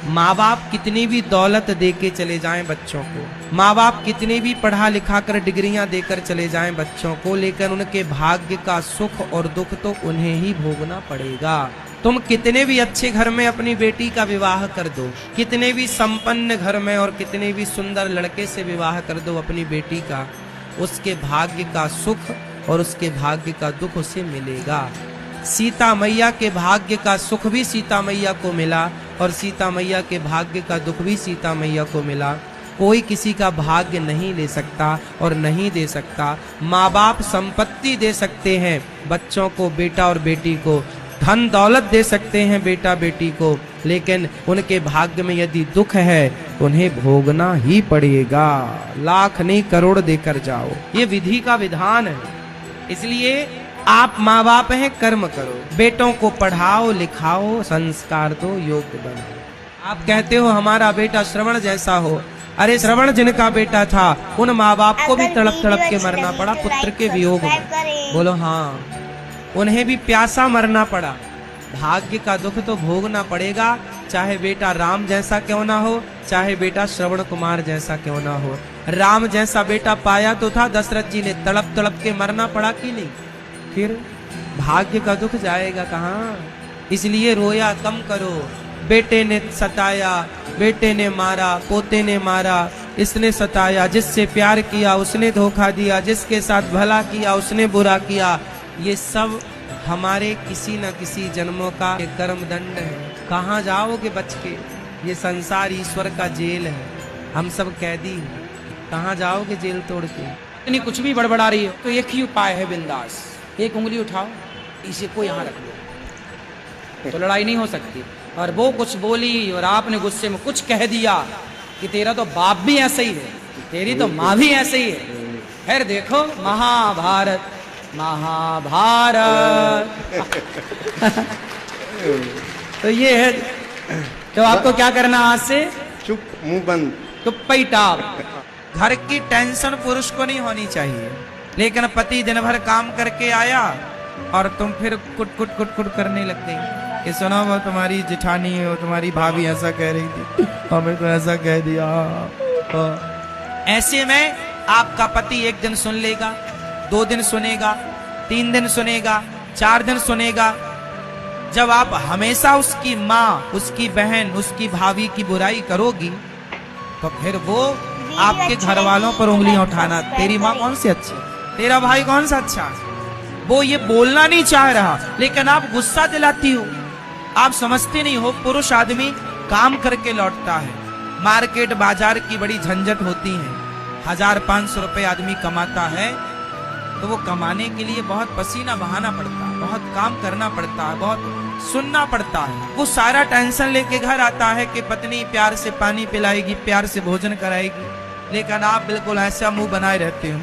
माँ बाप कितनी भी दौलत देके चले जाएं बच्चों को, माँ बाप कितने भी पढ़ा लिखा कर डिग्रियां देकर चले जाएं बच्चों को, लेकिन उनके भाग्य का सुख और दुख तो उन्हें ही भोगना पड़ेगा। तुम कितने भी अच्छे घर में अपनी बेटी का विवाह कर दो, कितने भी संपन्न घर में और कितने भी सुंदर लड़के से विवाह कर दो अपनी बेटी का, उसके भाग्य का सुख और उसके भाग्य का दुख उसे मिलेगा। सीता मैया के भाग्य का सुख भी सीता मैया को मिला और सीता मैया के भाग्य का दुख भी सीता मैया को मिला। कोई किसी का भाग्य नहीं ले सकता और नहीं दे सकता। माँ बाप संपत्ति दे सकते हैं बच्चों को, बेटा और बेटी को, धन दौलत दे सकते हैं बेटा बेटी को, लेकिन उनके भाग्य में यदि दुख है उन्हें भोगना ही पड़ेगा। लाख नहीं करोड़ देकर जाओ, ये विधि का विधान है। इसलिए आप माँ बाप हैं, कर्म करो, बेटों को पढ़ाओ लिखाओ, संस्कार दो, योग्य बनाओ। आप कहते हो हमारा बेटा श्रवण जैसा हो, अरे श्रवण जिनका बेटा था उन माँ बाप को भी तड़प तड़प के मरना पड़ा पुत्र के वियोग में। बोलो हाँ, उन्हें भी प्यासा मरना पड़ा। भाग्य का दुख तो भोगना पड़ेगा, चाहे बेटा राम जैसा क्यों ना हो, चाहे बेटा श्रवण कुमार जैसा क्यों ना हो। राम जैसा बेटा पाया तो था, दशरथ जी ने तड़प तड़प के मरना पड़ा कि नहीं? फिर भाग्य का दुख जाएगा कहाँ? इसलिए रोया कम करो। बेटे ने सताया, बेटे ने मारा, पोते ने मारा, इसने सताया, जिससे प्यार किया उसने धोखा दिया, जिसके साथ भला किया उसने बुरा किया। ये सब हमारे किसी न किसी जन्मों का कर्म दंड है। कहाँ जाओगे बच के? ये संसार ईश्वर का जेल है, हम सब कैदी हैं। कहाँ जाओगे जेल तोड़ के? इतनी कुछ भी बड़बड़ा रही हो तो एक ही उपाय है, बिंदास। एक उंगली उठाओ, इसी को यहाँ रख लो, तो लड़ाई नहीं हो सकती। और वो कुछ बोली और आपने गुस्से में कुछ कह दिया कि तेरा तो बाप भी ऐसे ही है, तेरी तो माँ भी ऐसे ही है। फिर देखो महाभारत, महाभारत। तो ये है, तो आपको क्या करना आज से? चुप, मुंह बंद, टुप्पी टाप। घर की टेंशन पुरुष को नहीं होनी चाहिए, लेकिन पति दिन भर काम करके आया और तुम फिर कुट कुट कुट कुट करने लग गई कि सुना वो तुम्हारी जिठानी है, वो तुम्हारी भाभी ऐसा कह रही थी, हमें तो ऐसा कह दिया। ऐसे में आपका पति एक दिन सुन लेगा, 2 दिन सुनेगा, 3 दिन सुनेगा, 4 दिन सुनेगा। जब आप हमेशा उसकी माँ, उसकी बहन, उसकी भाभी की बुराई करोगी तो फिर वो आपके घर वालों पर उंगलियां उठाना, तेरी माँ कौन सी अच्छी, तेरा भाई कौन सा अच्छा। वो ये बोलना नहीं चाह रहा, लेकिन आप गुस्सा दिलाती हो। आप समझते नहीं हो, पुरुष आदमी काम करके लौटता है, मार्केट बाजार की बड़ी झंझट होती है, 1000-500 रुपए आदमी कमाता है, तो वो कमाने के लिए बहुत पसीना बहाना पड़ता है, बहुत काम करना पड़ता है, बहुत सुनना पड़ता है। वो सारा टेंशन लेके घर आता है कि पत्नी प्यार से पानी पिलाएगी, प्यार से भोजन कराएगी, लेकिन आप बिल्कुल ऐसा मुंह बनाए रहते हो।